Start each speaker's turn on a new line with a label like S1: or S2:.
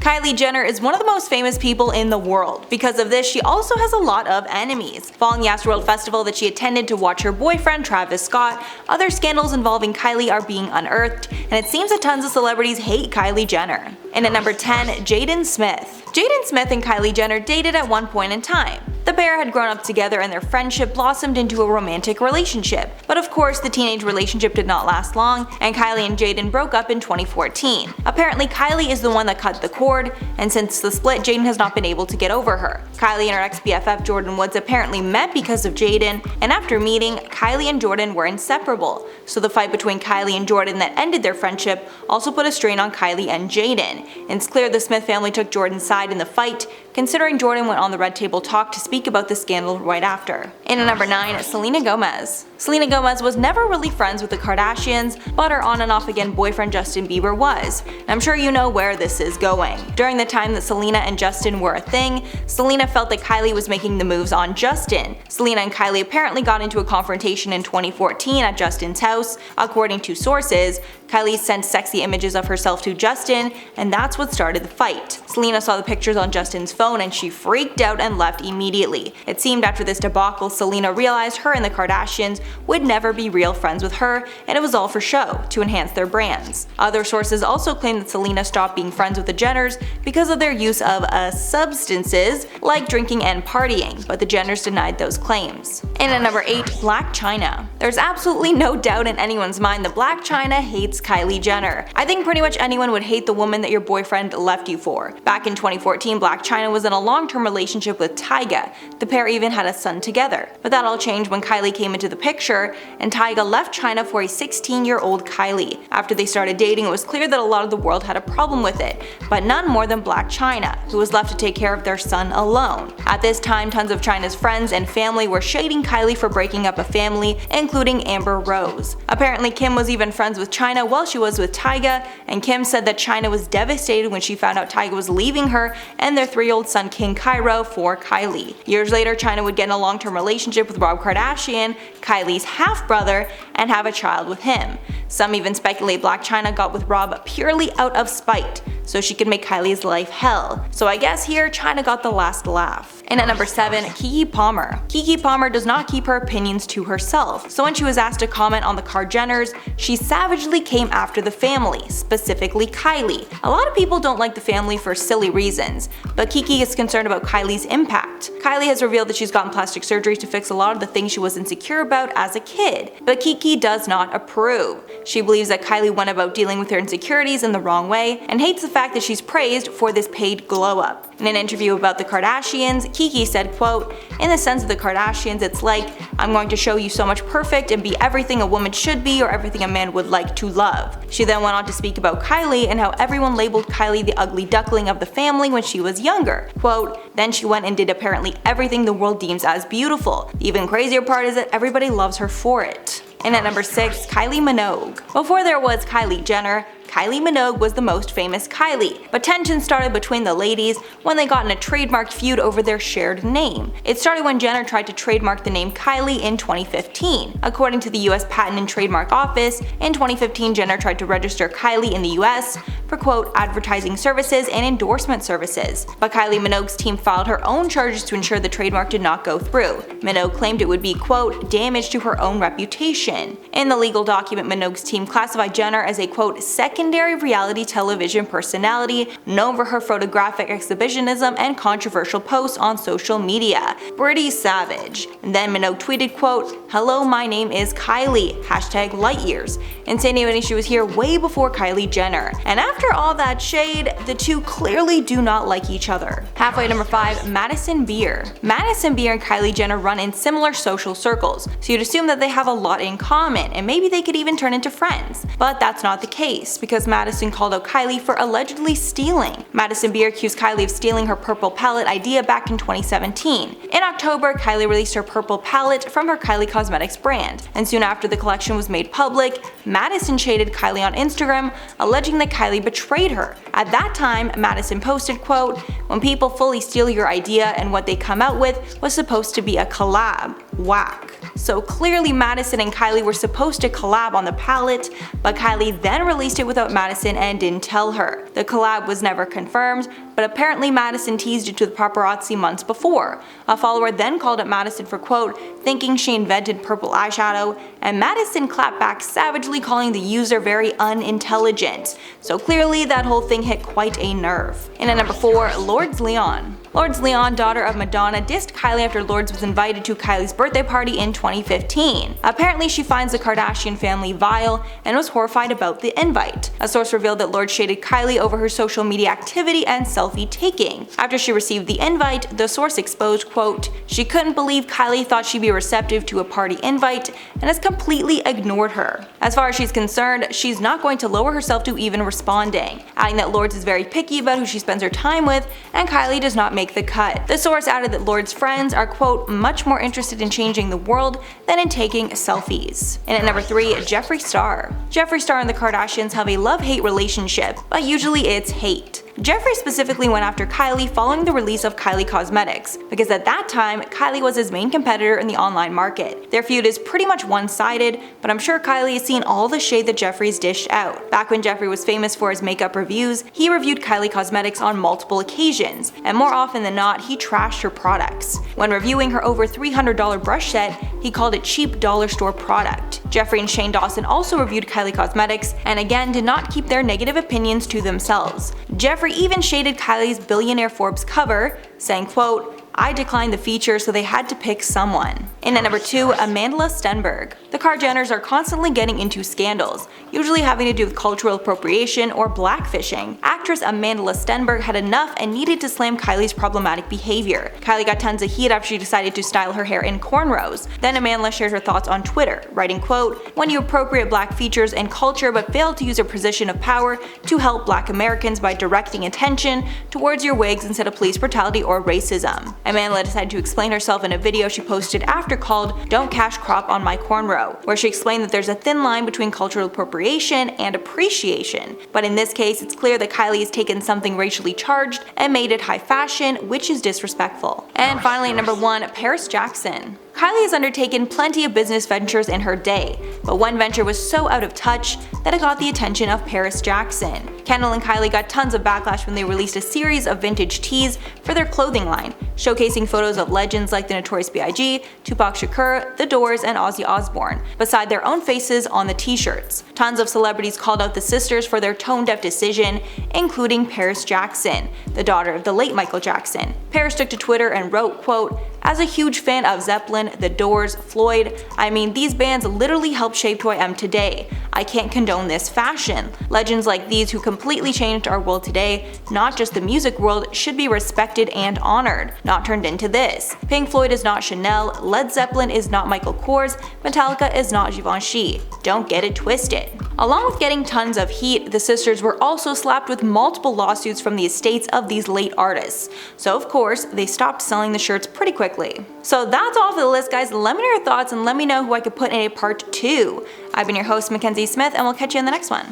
S1: Kylie Jenner is one of the most famous people in the world. Because of this, she also has a lot of enemies. Following the Astroworld festival that she attended to watch her boyfriend Travis Scott, other scandals involving Kylie are being unearthed, and it seems that tons of celebrities hate Kylie Jenner. And at number 10, Jaden Smith. Jaden Smith and Kylie Jenner dated at one point in time. The pair had grown up together and their friendship blossomed into a romantic relationship. But of course, the teenage relationship did not last long, and Kylie and Jaden broke up in 2014. Apparently, Kylie is the one that cut the cord, and since the split, Jaden has not been able to get over her. Kylie and her ex-BFF Jordyn Woods apparently met because of Jaden, and after meeting, Kylie and Jordyn were inseparable. So the fight between Kylie and Jordyn that ended their friendship also put a strain on Kylie and Jaden. And it's clear the Smith family took Jordyn's side in the fight, considering Jordyn went on the Red Table Talk to speak about the scandal right after. And at number 9, Selena Gomez. Selena Gomez was never really friends with the Kardashians, but her on and off again boyfriend Justin Bieber was. And I'm sure you know where this is going. During the time that Selena and Justin were a thing, Selena felt that Kylie was making the moves on Justin. Selena and Kylie apparently got into a confrontation in 2014 at Justin's house. According to sources, Kylie sent sexy images of herself to Justin, and that's what started the fight. Selena saw the pictures on Justin's phone and she freaked out and left immediately. It seemed after this debacle, Selena realized her and the Kardashians would never be real friends with her, and it was all for show, to enhance their brands. Other sources also claim that Selena stopped being friends with the Jenners because of their use of substances like drinking and partying, but the Jenners denied those claims. And at number 8, Blac Chyna. There's absolutely no doubt in anyone's mind that Blac Chyna hates Kylie Jenner. I think pretty much anyone would hate the woman that your boyfriend left you for. Back in 2014, Blac Chyna was in a long-term relationship with Tyga. The pair even had a son together. But that all changed when Kylie came into the picture, and Tyga left Chyna for a 16-year-old Kylie. After they started dating, it was clear that a lot of the world had a problem with it, but none more than Blac Chyna, who was left to take care of their son alone. At this time, tons of Chyna's friends and family were shading Kylie for breaking up a family, including Amber Rose. Apparently, Kim was even friends with Chyna while she was with Tyga, and Kim said that Chyna was devastated when she found out Tyga was leaving her and their 3-year-old son King Cairo for Kylie. Years later, Chyna would get in a long-term relationship with Rob Kardashian, Kylie's half-brother, and have a child with him. Some even speculate Blac Chyna got with Rob purely out of spite, so she could make Kylie's life hell. So I guess here, Chyna got the last laugh. And at number 7, Keke Palmer. Keke Palmer does not keep her opinions to herself, so when she was asked to comment on the Kar Jenners, she savagely came after the family, specifically Kylie. A lot of people don't like the family for silly reasons, but Keke is concerned about Kylie's impact. Kylie has revealed that she's gotten plastic surgery to fix a lot of the things she was insecure about as a kid, but Keke does not approve. She believes that Kylie went about dealing with her insecurities in the wrong way, and hates the fact that she's praised for this paid glow-up. In an interview about the Kardashians, Keke said, quote, "In the sense of the Kardashians, it's like, I'm going to show you so much perfect and be everything a woman should be or everything a man would like to love." She then went on to speak about Kylie and how everyone labeled Kylie the ugly duckling of the family when she was younger. Quote, "Then she went and did apparently everything the world deems as beautiful. The even crazier part is that everybody loves her for it." And at number 6, Kylie Minogue. Before there was Kylie Jenner, Kylie Minogue was the most famous Kylie, but tension started between the ladies when they got in a trademark feud over their shared name. It started when Jenner tried to trademark the name Kylie in 2015. According to the US Patent and Trademark Office, in 2015 Jenner tried to register Kylie in the US for quote advertising services and endorsement services, but Kylie Minogue's team filed her own charges to ensure the trademark did not go through. Minogue claimed it would be quote damage to her own reputation. In the legal document, Minogue's team classified Jenner as a quote secondary reality television personality known for her photographic exhibitionism and controversial posts on social media. Pretty savage. And then Minogue tweeted quote, "Hello, my name is Kylie, #lightyears," insinuating she was here way before Kylie Jenner. And after all that shade, the two clearly do not like each other. Halfway number 5, Madison Beer. Madison Beer and Kylie Jenner run in similar social circles, so you'd assume that they have a lot in common and maybe they could even turn into friends. But that's not the case, because Madison called out Kylie for allegedly stealing. Madison Beer accused Kylie of stealing her purple palette idea back in 2017. In October, Kylie released her purple palette from her Kylie Cosmetics brand, and soon after the collection was made public, Madison shaded Kylie on Instagram, alleging that Kylie betrayed her. At that time, Madison posted, quote, "When people fully steal your idea and what they come out with was supposed to be a collab." whack. So clearly Madison and Kylie were supposed to collab on the palette, but Kylie then released it without Madison and didn't tell her. The collab was never confirmed, but apparently Madison teased it to the paparazzi months before. A follower then called up Madison for quote, thinking she invented purple eyeshadow, and Madison clapped back savagely, calling the user very unintelligent. So clearly that whole thing hit quite a nerve. And at number 4, Lourdes Leon. Lourdes Leon, daughter of Madonna, dissed Kylie after Lourdes was invited to Kylie's birthday party in 2015. Apparently she finds the Kardashian family vile and was horrified about the invite. A source revealed that Lourdes shaded Kylie over her social media activity and selfie taking. After she received the invite, the source exposed, quote, she couldn't believe Kylie thought she'd be receptive to a party invite and has completely ignored her. As far as she's concerned, she's not going to lower herself to even responding, adding that Lourdes is very picky about who she spends her time with and Kylie does not make the cut. The source added that Lourdes' friends are, quote, much more interested in changing the world than in taking selfies. And at number 3, Jeffree Star. Jeffree Star and the Kardashians have a love-hate relationship, but usually it's hate. Jeffree specifically went after Kylie following the release of Kylie Cosmetics, because at that time, Kylie was his main competitor in the online market. Their feud is pretty much one-sided, but I'm sure Kylie has seen all the shade that Jeffree's dished out. Back when Jeffree was famous for his makeup reviews, he reviewed Kylie Cosmetics on multiple occasions, and more often than not, he trashed her products. When reviewing her over $300 brush set, he called it cheap dollar store product. Jeffree and Shane Dawson also reviewed Kylie Cosmetics, and again did not keep their negative opinions to themselves. Jeffree even shaded Kylie's billionaire Forbes cover, saying, quote, I declined the feature, so they had to pick someone. And at number 2, Amandla Stenberg. The Kardashians are constantly getting into scandals, usually having to do with cultural appropriation or blackfishing. Actress Amandla Stenberg had enough and needed to slam Kylie's problematic behavior. Kylie got tons of heat after she decided to style her hair in cornrows. Then Amandla shared her thoughts on Twitter, writing, quote, when you appropriate black features and culture but fail to use a position of power to help black Americans by directing attention towards your wigs instead of police brutality or racism. Amandla decided to explain herself in a video she posted after called Don't Cash Crop on My Cornrow, where she explained that there's a thin line between cultural appropriation and appreciation, but in this case it's clear that Kylie has taken something racially charged and made it high fashion, which is disrespectful. And finally at number 1, Paris Jackson. Kylie has undertaken plenty of business ventures in her day, but one venture was so out of touch that it got the attention of Paris Jackson. Kendall and Kylie got tons of backlash when they released a series of vintage tees for their clothing line, showcasing photos of legends like the Notorious B.I.G., Tupac Shakur, The Doors, and Ozzy Osbourne, beside their own faces on the t-shirts. Tons of celebrities called out the sisters for their tone-deaf decision, including Paris Jackson, the daughter of the late Michael Jackson. Paris took to Twitter and wrote, quote, as a huge fan of Zeppelin, The Doors, Floyd, I mean these bands literally helped shape who I am today. I can't condone this fashion. Legends like these who completely changed our world today, not just the music world, should be respected and honored, not turned into this. Pink Floyd is not Chanel, Led Zeppelin is not Michael Kors, Metallica is not Givenchy. Don't get it twisted. Along with getting tons of heat, the sisters were also slapped with multiple lawsuits from the estates of these late artists. So of course, they stopped selling the shirts pretty quickly. So that's all for the list, guys. Let me know your thoughts and let me know who I could put in a part 2. I've been your host, Mackenzie Smith, and we'll catch you in the next one.